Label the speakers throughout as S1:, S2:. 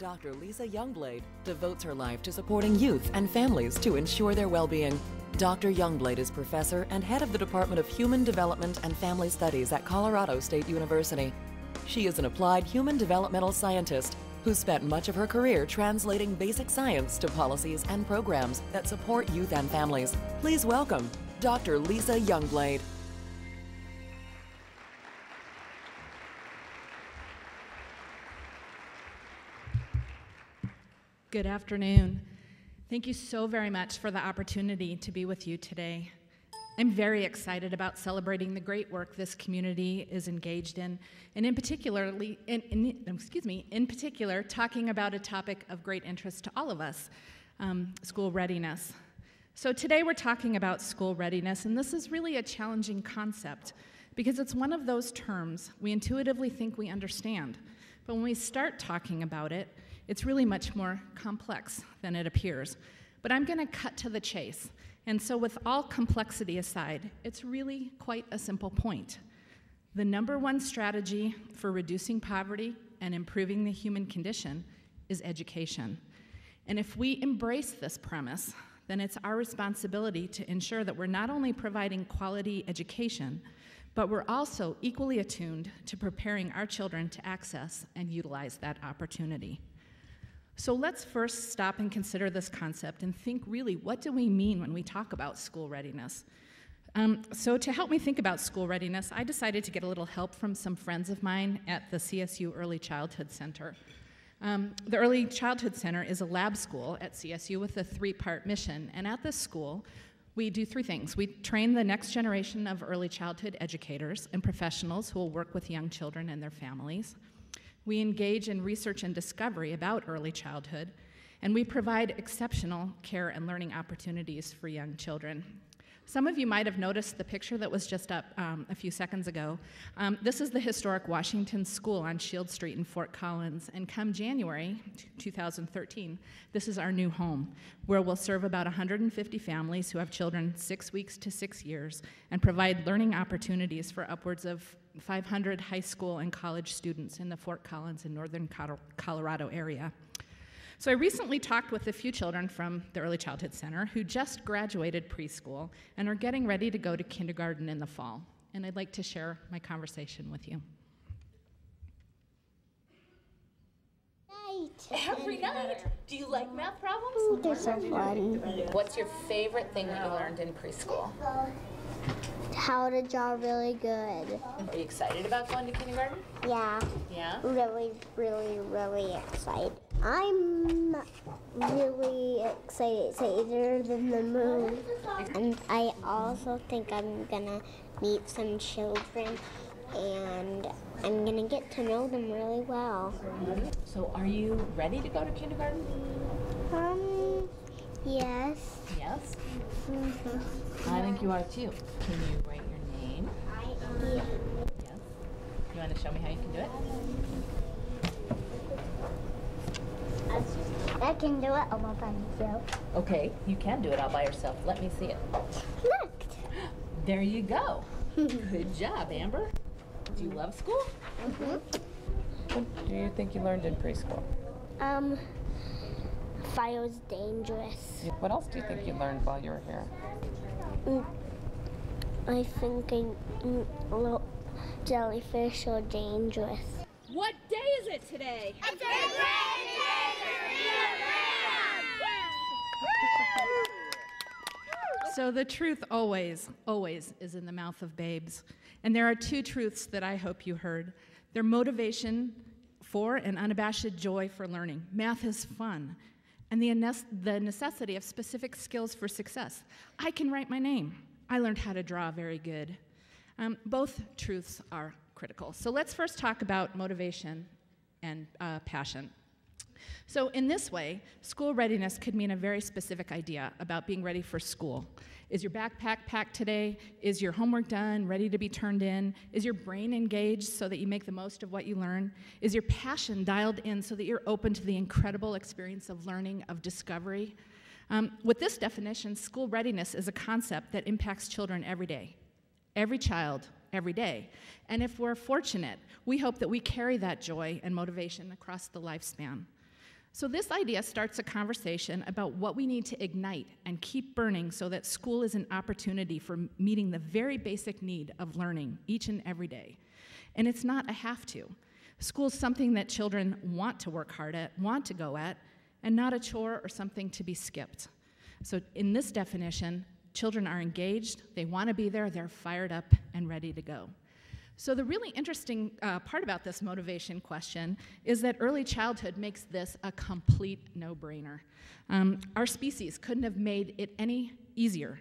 S1: Dr. Lise Youngblade devotes her life to supporting youth and families to ensure their well-being. Dr. Youngblade is professor and head of the Department of Human Development and Family Studies at Colorado State University. She is an applied human developmental scientist who spent much of her career translating basic science to policies and programs that support youth and families. Please welcome Dr. Lise Youngblade.
S2: Good afternoon. Thank you so very much for the opportunity to be with you today. I'm very excited about celebrating the great work this community is engaged in, and in particular, talking about a topic of great interest to all of us, school readiness. So today we're talking about school readiness, and this is really a challenging concept because it's one of those terms we intuitively think we understand, but when we start talking about it, it's really much more complex than it appears. But I'm going to cut to the chase. And so with all complexity aside, it's really quite a simple point. The number one strategy for reducing poverty and improving the human condition is education. And if we embrace this premise, then it's our responsibility to ensure that we're not only providing quality education, but we're also equally attuned to preparing our children to access and utilize that opportunity. So let's first stop and consider this concept and think really, what do we mean when we talk about school readiness? So to help me think about school readiness, I decided to get a little help from some friends of mine at the CSU Early Childhood Center. The Early Childhood Center is a lab school at CSU with a three-part mission, and at this school, we do three things. We train the next generation of early childhood educators and professionals who will work with young children and their families. We engage in research and discovery about early childhood, and we provide exceptional care and learning opportunities for young children. Some of you might have noticed the picture that was just up a few seconds ago. This is the historic Washington School on Shield Street in Fort Collins, and come January 2013, this is our new home, where we'll serve about 150 families who have children 6 weeks to 6 years and provide learning opportunities for upwards of 500 high school and college students in the Fort Collins and northern Colorado area. So I recently talked with a few children from the Early Childhood Center who just graduated preschool and are getting ready to go to kindergarten in the fall. And I'd like to share my conversation with you.
S3: Every night? Do you like math problems?
S4: They're so fun.
S3: What's your favorite thing that you learned in preschool?
S4: How to draw really good.
S3: Are you excited about going to kindergarten?
S4: Yeah.
S3: Yeah?
S4: Really, really, really excited. I'm really excited than the moon. And I also think I'm gonna meet some children and I'm gonna get to know them really well.
S3: So are you ready to go to kindergarten?
S4: Yes.
S3: Yes?
S4: Mm-hmm.
S3: I think you are too. Can you write your name?
S4: Yeah.
S3: Yes. You want to show me how you can do it?
S4: I can do it all by myself.
S3: Okay, you can do it all by yourself. Let me see it.
S4: Look.
S3: There you go. Good job, Amber. Do you love school?
S4: Mm-hmm.
S5: What do you think you learned in preschool?
S4: Fire's dangerous.
S5: What else do you think you learned while you were here?
S4: I think jellyfish are dangerous.
S3: What day is it today?
S4: It's a great day to read a
S2: So the truth always is in the mouth of babes. And there are two truths that I hope you heard. Their motivation for and unabashed joy for learning. Math is fun. And the necessity of specific skills for success. I can write my name. I learned how to draw very good. Both truths are critical. So let's first talk about motivation and passion. So in this way, school readiness could mean a very specific idea about being ready for school. Is your backpack packed today? Is your homework done, ready to be turned in? Is your brain engaged so that you make the most of what you learn? Is your passion dialed in so that you're open to the incredible experience of learning, of discovery? With this definition, school readiness is a concept that impacts children every day. Every child, every day. And if we're fortunate, we hope that we carry that joy and motivation across the lifespan. So this idea starts a conversation about what we need to ignite and keep burning so that school is an opportunity for meeting the very basic need of learning each and every day. And it's not a have to. School's something that children want to work hard at, want to go at, and not a chore or something to be skipped. So in this definition, children are engaged, they want to be there, they're fired up and ready to go. So the really interesting part about this motivation question is that early childhood makes this a complete no-brainer. Our species couldn't have made it any easier.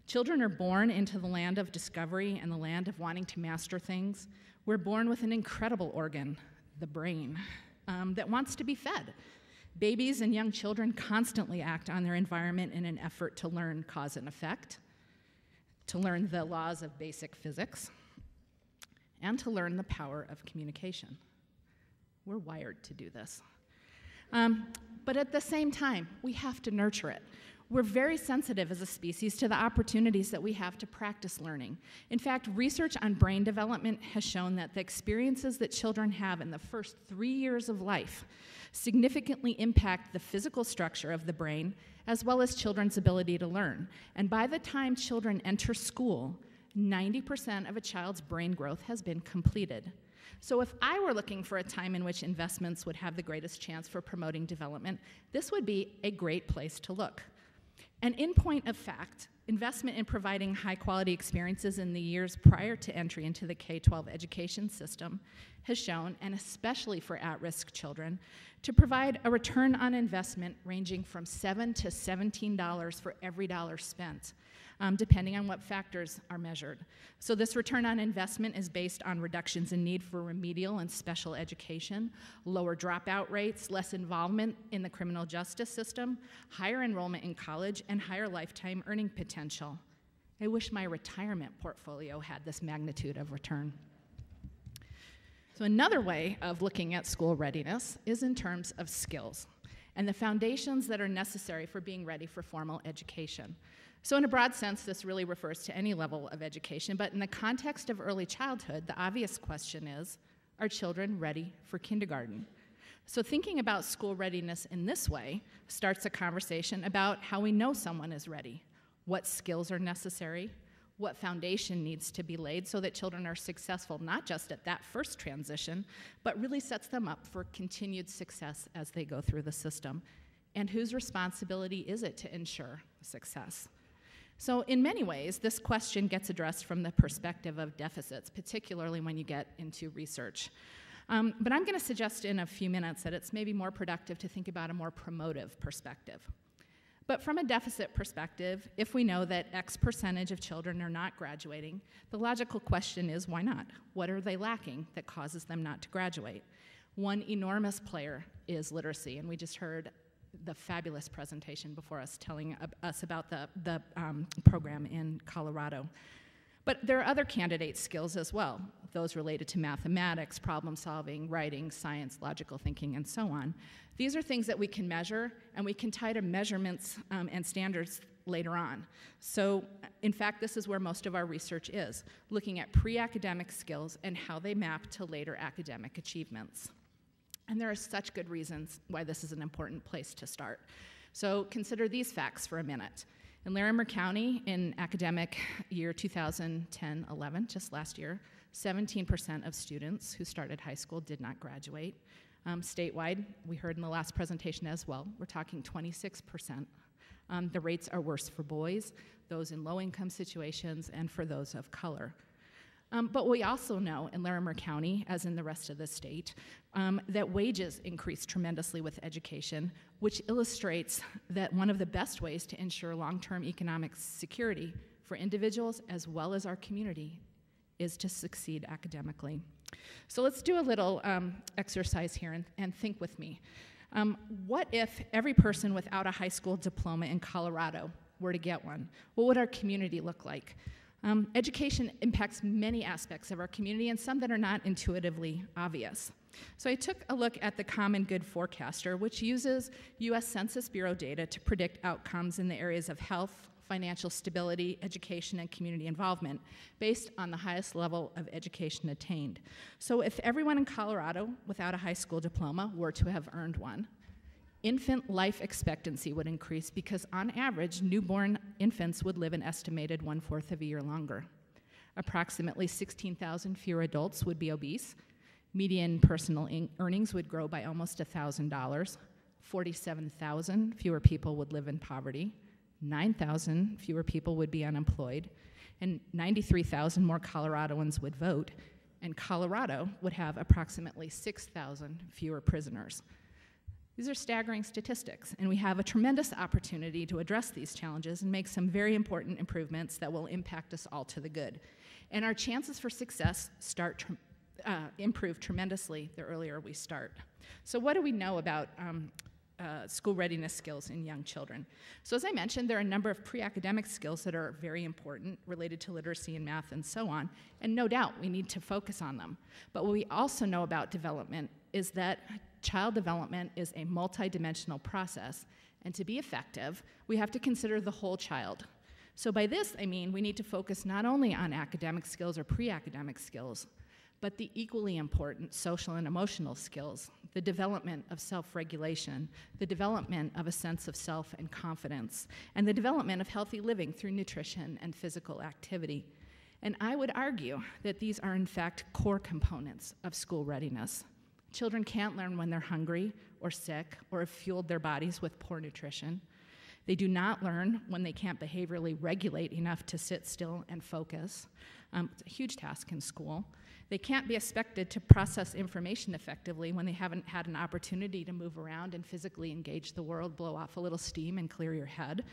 S2: Children are born into the land of discovery and the land of wanting to master things. We're born with an incredible organ, the brain, that wants to be fed. Babies and young children constantly act on their environment in an effort to learn cause and effect, to learn the laws of basic physics, and to learn the power of communication. We're wired to do this. But at the same time, we have to nurture it. We're very sensitive as a species to the opportunities that we have to practice learning. In fact, research on brain development has shown that the experiences that children have in the first 3 years of life significantly impact the physical structure of the brain, as well as children's ability to learn. And by the time children enter school, 90% of a child's brain growth has been completed. So if I were looking for a time in which investments would have the greatest chance for promoting development, this would be a great place to look. And in point of fact, investment in providing high-quality experiences in the years prior to entry into the K-12 education system has shown, and especially for at-risk children, to provide a return on investment ranging from $7 to $17 for every dollar spent, depending on what factors are measured. So this return on investment is based on reductions in need for remedial and special education, lower dropout rates, less involvement in the criminal justice system, higher enrollment in college, and higher lifetime earning potential. I wish my retirement portfolio had this magnitude of return. So another way of looking at school readiness is in terms of skills and the foundations that are necessary for being ready for formal education. So in a broad sense, this really refers to any level of education, but in the context of early childhood, the obvious question is, are children ready for kindergarten? So thinking about school readiness in this way starts a conversation about how we know someone is ready, what skills are necessary, what foundation needs to be laid so that children are successful, not just at that first transition, but really sets them up for continued success as they go through the system. And whose responsibility is it to ensure success? So in many ways, this question gets addressed from the perspective of deficits, particularly when you get into research. But I'm going to suggest in a few minutes that it's maybe more productive to think about a more promotive perspective. But from a deficit perspective, if we know that X percentage of children are not graduating, the logical question is, why not? What are they lacking that causes them not to graduate? One enormous player is literacy, and we just heard the fabulous presentation before us telling us about the program in Colorado. But there are other candidate skills as well, those related to mathematics, problem solving, writing, science, logical thinking, and so on. These are things that we can measure, and we can tie to measurements and standards later on. So, in fact, this is where most of our research is, looking at pre-academic skills and how they map to later academic achievements. And there are such good reasons why this is an important place to start. So consider these facts for a minute. In Larimer County, in academic year 2010-11, just last year, 17% of students who started high school did not graduate. Statewide, we heard in the last presentation as well, we're talking 26%. The rates are worse for boys, those in low-income situations, and for those of color. But we also know in Larimer County, as in the rest of the state, that wages increase tremendously with education, which illustrates that one of the best ways to ensure long-term economic security for individuals as well as our community is to succeed academically. So let's do a little exercise here and think with me. What if every person without a high school diploma in Colorado were to get one? What would our community look like? Education impacts many aspects of our community and some that are not intuitively obvious. So I took a look at the Common Good Forecaster, which uses U.S. Census Bureau data to predict outcomes in the areas of health, financial stability, education, and community involvement based on the highest level of education attained. So if everyone in Colorado without a high school diploma were to have earned one, Infant life expectancy would increase because on average, newborn infants would live an estimated 1/4 of a year longer. Approximately 16,000 fewer adults would be obese. Median personal earnings would grow by almost $1,000. 47,000 fewer people would live in poverty. 9,000 fewer people would be unemployed. And 93,000 more Coloradoans would vote. And Colorado would have approximately 6,000 fewer prisoners. These are staggering statistics, and we have a tremendous opportunity to address these challenges and make some very important improvements that will impact us all to the good. And our chances for success improve tremendously the earlier we start. So what do we know about school readiness skills in young children? So as I mentioned, there are a number of pre-academic skills that are very important related to literacy and math and so on, and no doubt we need to focus on them. But what we also know about development is that child development is a multidimensional process, and to be effective, we have to consider the whole child. So by this, I mean we need to focus not only on academic skills or pre-academic skills, but the equally important social and emotional skills, the development of self-regulation, the development of a sense of self and confidence, and the development of healthy living through nutrition and physical activity. And I would argue that these are in fact core components of school readiness. Children can't learn when they're hungry or sick or have fueled their bodies with poor nutrition. They do not learn when they can't behaviorally regulate enough to sit still and focus. It's a huge task in school. They can't be expected to process information effectively when they haven't had an opportunity to move around and physically engage the world, blow off a little steam, and clear your head.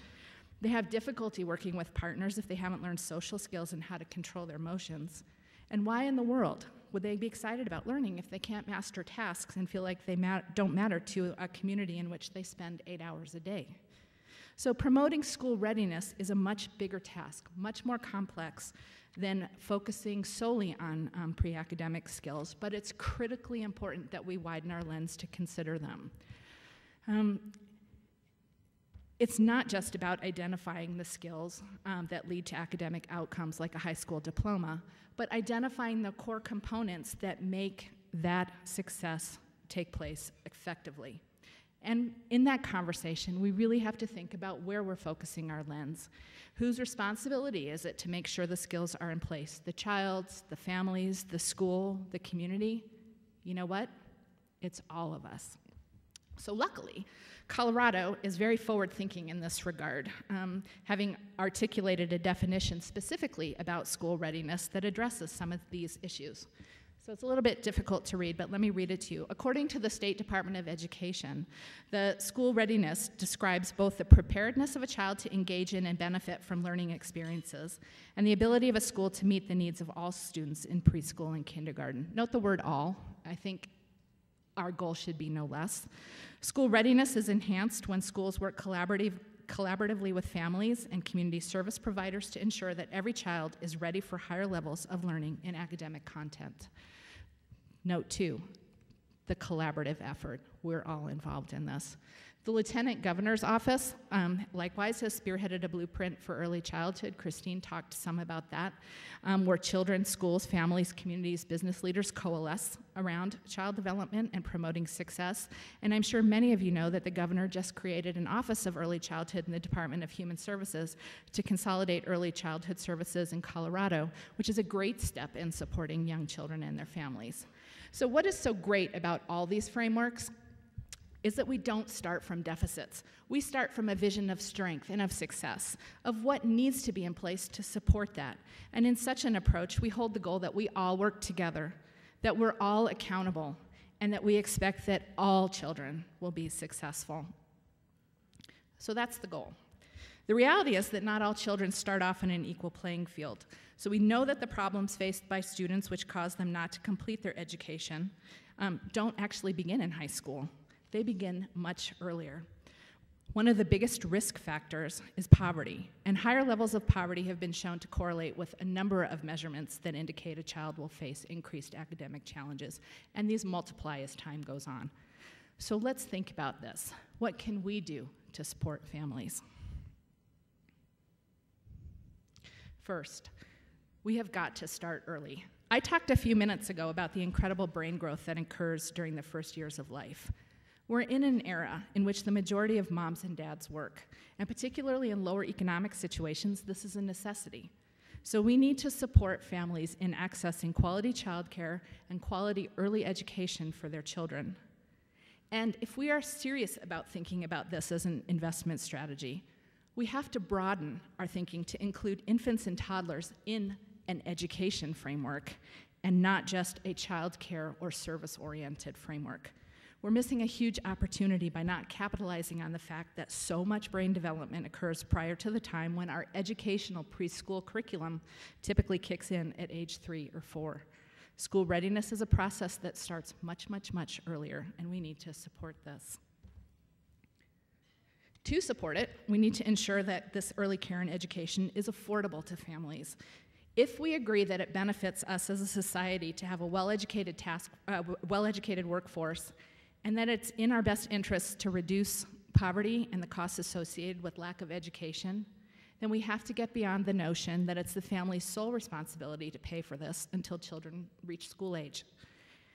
S2: They have difficulty working with partners if they haven't learned social skills and how to control their emotions. And why in the world would they be excited about learning if they can't master tasks and feel like they don't matter to a community in which they spend 8 hours a day? So promoting school readiness is a much bigger task, much more complex than focusing solely on pre-academic skills, but it's critically important that we widen our lens to consider them. It's not just about identifying the skills that lead to academic outcomes like a high school diploma, but identifying the core components that make that success take place effectively. And in that conversation, we really have to think about where we're focusing our lens. Whose responsibility is it to make sure the skills are in place? The child's, the family's, the school, the community? You know what? It's all of us. So luckily, Colorado is very forward-thinking in this regard, having articulated a definition specifically about school readiness that addresses some of these issues. So it's a little bit difficult to read, but let me read it to you. According to the State Department of Education, the school readiness describes both the preparedness of a child to engage in and benefit from learning experiences and the ability of a school to meet the needs of all students in preschool and kindergarten. Note the word all. I think our goal should be no less. School readiness is enhanced when schools work collaboratively with families and community service providers to ensure that every child is ready for higher levels of learning and academic content. Note two, the collaborative effort. We're all involved in this. The Lieutenant Governor's Office likewise has spearheaded a blueprint for early childhood. Christine talked some about that, where children, schools, families, communities, business leaders coalesce around child development and promoting success. And I'm sure many of you know that the governor just created an Office of Early Childhood in the Department of Human Services to consolidate early childhood services in Colorado, which is a great step in supporting young children and their families. So what is so great about all these frameworks is that we don't start from deficits. We start from a vision of strength and of success, of what needs to be in place to support that. And in such an approach, we hold the goal that we all work together, that we're all accountable, and that we expect that all children will be successful. So that's the goal. The reality is that not all children start off in an equal playing field. So we know that the problems faced by students which cause them not to complete their education don't actually begin in high school. They begin much earlier. One of the biggest risk factors is poverty, and higher levels of poverty have been shown to correlate with a number of measurements that indicate a child will face increased academic challenges, and these multiply as time goes on. So let's think about this. What can we do to support families? First, we have got to start early. I talked a few minutes ago about the incredible brain growth that occurs during the first years of life. We're in an era in which the majority of moms and dads work, and particularly in lower economic situations, this is a necessity. So we need to support families in accessing quality childcare and quality early education for their children. And if we are serious about thinking about this as an investment strategy, we have to broaden our thinking to include infants and toddlers in an education framework and not just a childcare or service-oriented framework. We're missing a huge opportunity by not capitalizing on the fact that so much brain development occurs prior to the time when our educational preschool curriculum typically kicks in at age 3 or 4. School readiness is a process that starts much, much, much earlier, and we need to support this. To support it, we need to ensure that this early care and education is affordable to families. If we agree that it benefits us as a society to have a well-educated workforce, and that it's in our best interest to reduce poverty and the costs associated with lack of education, then we have to get beyond the notion that it's the family's sole responsibility to pay for this until children reach school age.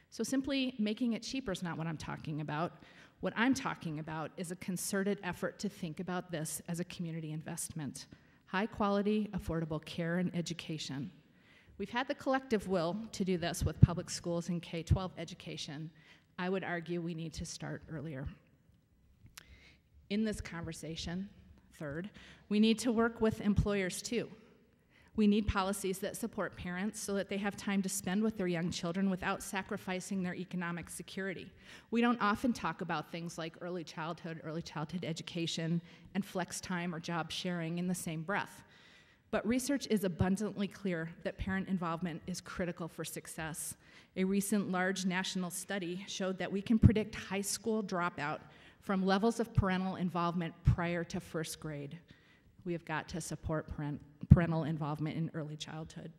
S2: So simply making it cheaper is not what I'm talking about. What I'm talking about is a concerted effort to think about this as a community investment. High quality, affordable care and education. We've had the collective will to do this with public schools and K-12 education. I would argue we need to start earlier. In this conversation, third, we need to work with employers too. We need policies that support parents so that they have time to spend with their young children without sacrificing their economic security. We don't often talk about things like early childhood education, and flex time or job sharing in the same breath. But research is abundantly clear that parent involvement is critical for success. A recent large national study showed that we can predict high school dropout from levels of parental involvement prior to first grade. We have got to support parental involvement in early childhood.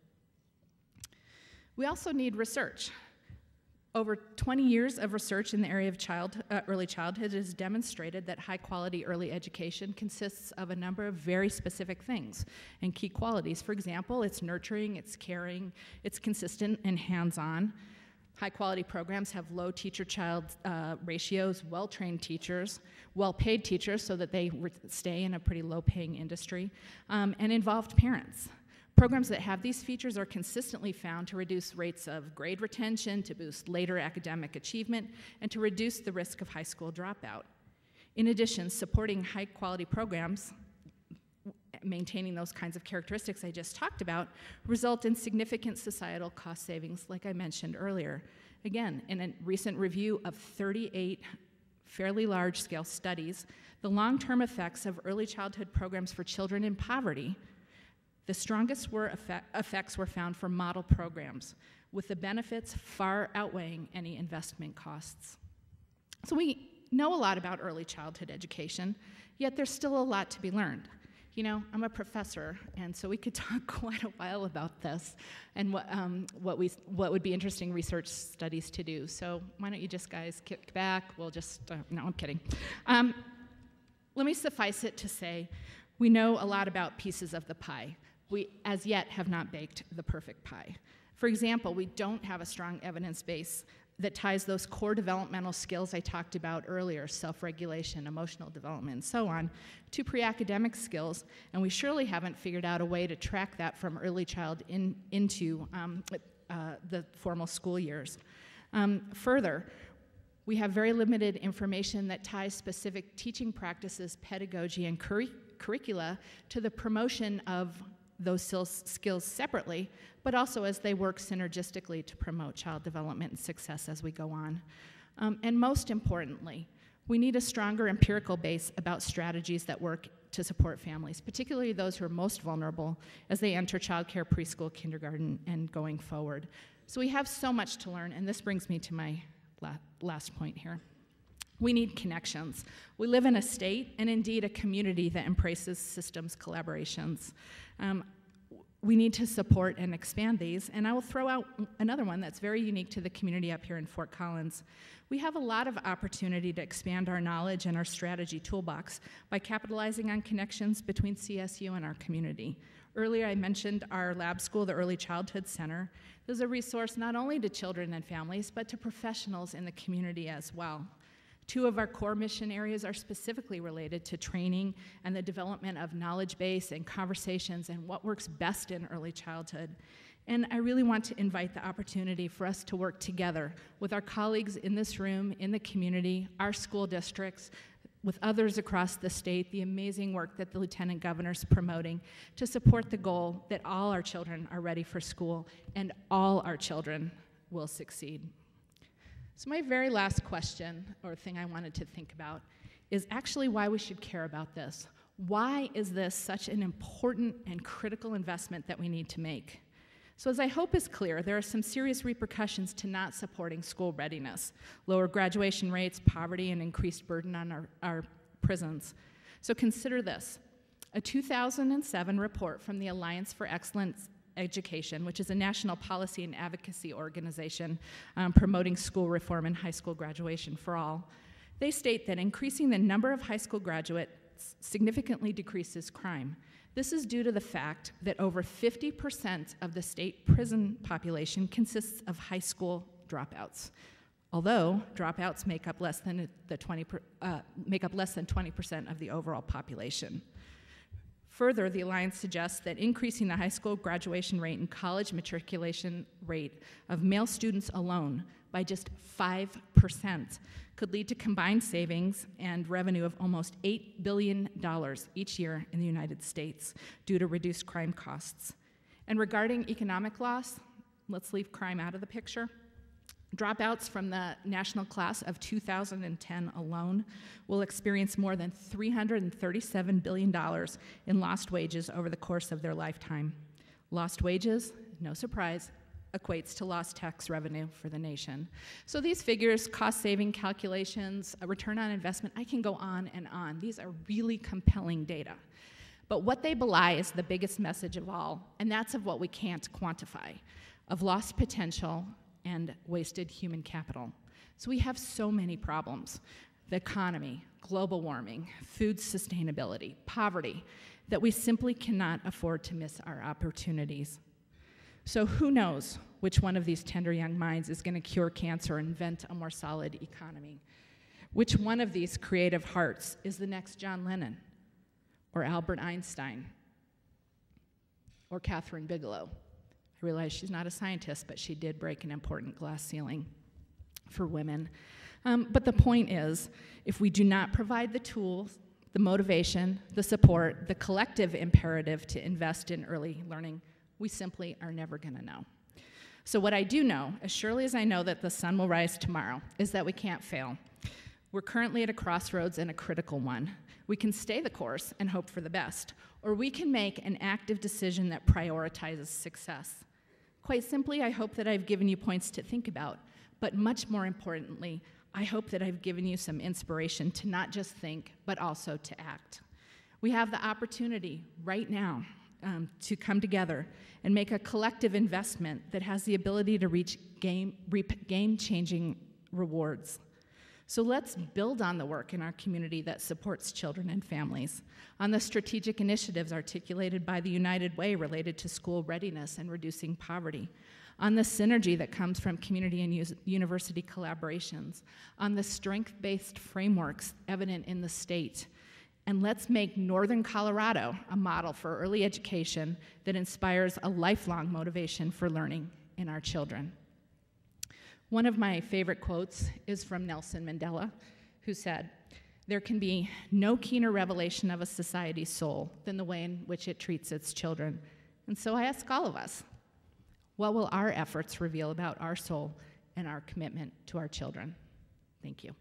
S2: We also need research. Over 20 years of research in the area of early childhood has demonstrated that high-quality early education consists of a number of very specific things and key qualities. For example, it's nurturing, it's caring, it's consistent and hands-on. High-quality programs have low teacher-child ratios, well-trained teachers, well-paid teachers so that they stay in a pretty low-paying industry, and involved parents. Programs that have these features are consistently found to reduce rates of grade retention, to boost later academic achievement, and to reduce the risk of high school dropout. In addition, supporting high-quality programs, maintaining those kinds of characteristics I just talked about, result in significant societal cost savings, like I mentioned earlier. Again, in a recent review of 38 fairly large-scale studies, the long-term effects of early childhood programs for children in poverty, the strongest effects were found for model programs, with the benefits far outweighing any investment costs. So we know a lot about early childhood education, yet there's still a lot to be learned. You know, I'm a professor, and so we could talk quite a while about this and what would be interesting research studies to do. So why don't you just guys kick back? We'll just, no, I'm kidding. Let me suffice it to say, we know a lot about pieces of the pie. We, as yet, have not baked the perfect pie. For example, we don't have a strong evidence base that ties those core developmental skills I talked about earlier, self-regulation, emotional development, and so on, to pre-academic skills, and we surely haven't figured out a way to track that from early child into the formal school years. Further, we have very limited information that ties specific teaching practices, pedagogy, and curricula to the promotion of those skills separately, but also as they work synergistically to promote child development and success as we go on. And most importantly, we need a stronger empirical base about strategies that work to support families, particularly those who are most vulnerable as they enter childcare, preschool, kindergarten, and going forward. So we have so much to learn, and this brings me to my last point here. We need connections. We live in a state, and indeed a community, that embraces systems collaborations. We need to support and expand these, and I will throw out another one that's very unique to the community up here in Fort Collins. We have a lot of opportunity to expand our knowledge and our strategy toolbox by capitalizing on connections between CSU and our community. Earlier I mentioned our lab school, the Early Childhood Center. There's a resource not only to children and families, but to professionals in the community as well. 2 of our core mission areas are specifically related to training and the development of knowledge base and conversations and what works best in early childhood. And I really want to invite the opportunity for us to work together with our colleagues in this room, in the community, our school districts, with others across the state, the amazing work that the Lieutenant Governor's promoting to support the goal that all our children are ready for school and all our children will succeed. So my very last question, or thing I wanted to think about, is actually why we should care about this. Why is this such an important and critical investment that we need to make? So as I hope is clear, there are some serious repercussions to not supporting school readiness: lower graduation rates, poverty, and increased burden on our prisons. So consider this. A 2007 report from the Alliance for Excellent Education, which is a national policy and advocacy organization promoting school reform and high school graduation for all, they state that increasing the number of high school graduates significantly decreases crime. This is due to the fact that over 50% of the state prison population consists of high school dropouts, although dropouts make up less than 20% of the overall population. Further, the Alliance suggests that increasing the high school graduation rate and college matriculation rate of male students alone by just 5% could lead to combined savings and revenue of almost $8 billion each year in the United States due to reduced crime costs. And regarding economic loss, let's leave crime out of the picture. Dropouts from the national class of 2010 alone will experience more than $337 billion in lost wages over the course of their lifetime. Lost wages, no surprise, equates to lost tax revenue for the nation. So these figures, cost-saving calculations, a return on investment, I can go on and on. These are really compelling data. But what they belie is the biggest message of all, and that's of what we can't quantify, of lost potential and wasted human capital. So we have so many problems: the economy, global warming, food sustainability, poverty, that we simply cannot afford to miss our opportunities. So who knows which one of these tender young minds is going to cure cancer or invent a more solid economy? Which one of these creative hearts is the next John Lennon, or Albert Einstein, or Catherine Bigelow? I realize she's not a scientist, but she did break an important glass ceiling for women. But the point is, if we do not provide the tools, the motivation, the support, the collective imperative to invest in early learning, we simply are never going to know. So what I do know, as surely as I know that the sun will rise tomorrow, is that we can't fail. We're currently at a crossroads and a critical one. We can stay the course and hope for the best, or we can make an active decision that prioritizes success. Quite simply, I hope that I've given you points to think about, but much more importantly, I hope that I've given you some inspiration to not just think, but also to act. We have the opportunity right now to come together and make a collective investment that has the ability to reap game-changing rewards. So let's build on the work in our community that supports children and families, on the strategic initiatives articulated by the United Way related to school readiness and reducing poverty, on the synergy that comes from community and university collaborations, on the strength-based frameworks evident in the state. And let's make Northern Colorado a model for early education that inspires a lifelong motivation for learning in our children. One of my favorite quotes is from Nelson Mandela, who said, "There can be no keener revelation of a society's soul than the way in which it treats its children." And so I ask all of us, what will our efforts reveal about our soul and our commitment to our children? Thank you.